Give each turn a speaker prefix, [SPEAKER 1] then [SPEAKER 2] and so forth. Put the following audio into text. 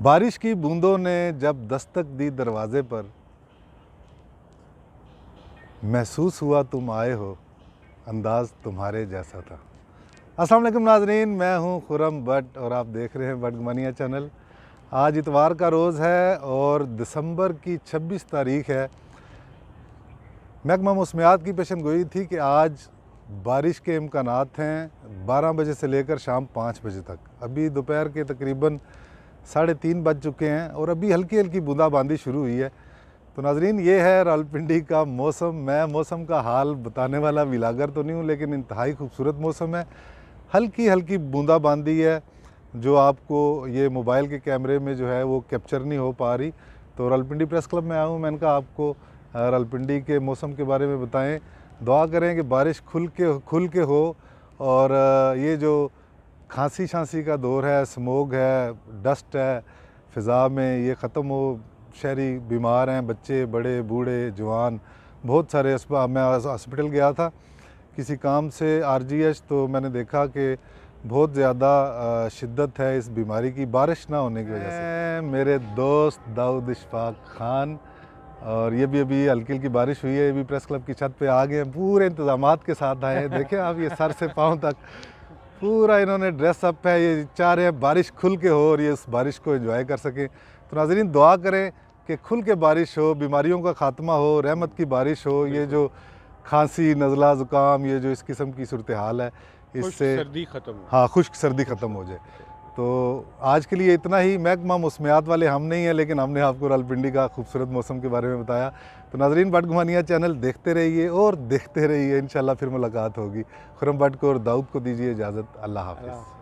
[SPEAKER 1] बारिश की बूंदों ने जब दस्तक दी दरवाज़े पर, महसूस हुआ तुम आए हो, अंदाज़ तुम्हारे जैसा था। अस्सलाम वालेकुम नाज़रीन, मैं हूं खुरम भट्ट और आप देख रहे हैं बटगमानिया चैनल। आज इतवार का रोज़ है और दिसंबर की 26 तारीख़ है। महकमा मौसमियात की पेशनगोई थी कि आज बारिश के इम्कानात हैं 12 बजे से लेकर शाम 5 बजे तक। अभी दोपहर के तकरीबन 3:30 बज चुके हैं और अभी हल्की हल्की बूंदाबांदी शुरू हुई है। तो नाज़रीन, ये है रावलपिंडी का मौसम। मैं मौसम का हाल बताने वाला व्लॉगर तो नहीं हूँ, लेकिन इंतहाई खूबसूरत मौसम है। हल्की हल्की बूंदाबांदी है जो आपको ये मोबाइल के कैमरे में जो है वो कैप्चर नहीं हो पा रही। तो रावलपिंडी प्रेस क्लब में आया हूँ, मैंने कहा आपको रावलपिंडी के मौसम के बारे में बताएं। दुआ करें कि बारिश खुल के हो और ये जो खांसी शांसी का दौर है, स्मोग है, डस्ट है फ़िज़ा में, ये ख़त्म हो। शहरी बीमार हैं, बच्चे, बड़े, बूढ़े, जवान, बहुत सारे। मैं हॉस्पिटल गया था किसी काम से RGH, तो मैंने देखा कि बहुत ज़्यादा शिद्दत है इस बीमारी की बारिश ना होने की वजह से। मेरे दोस्त दाऊद इशफाक खान, और ये भी अभी हल्की हल्की बारिश हुई है, ये भी प्रेस क्लब की छत पे आ गए हैं, पूरे इंतज़ामात के साथ आए हैं। देखें आप, ये सर से पाँव तक पूरा इन्होंने ड्रेसअप है। ये चाह रहे हैं बारिश खुल के हो और ये इस बारिश को एंजॉय कर सकें। तो नाज़रीन, दुआ करें कि खुल के बारिश हो, बीमारियों का ख़ात्मा हो, रहमत की बारिश हो। ये जो खांसी, नज़ला, ज़ुकाम, ये जो इस किस्म की सूरत हाल है, इससे
[SPEAKER 2] सर्दी ख़त्म हो।
[SPEAKER 1] हाँ, खुश्क सर्दी ख़त्म हो जाए। तो आज के लिए इतना ही। महकमा मौसमियात वाले हम नहीं हैं, लेकिन हमने आपको रावलपिंडी का खूबसूरत मौसम के बारे में बताया। तो नाज़रीन, बटगमानिया चैनल देखते रहिए और देखते रहिए, इंशाल्लाह फिर मुलाकात होगी। खुरम भट्ट को और दाऊद को दीजिए इजाज़त। अल्लाह हाफ़िज़।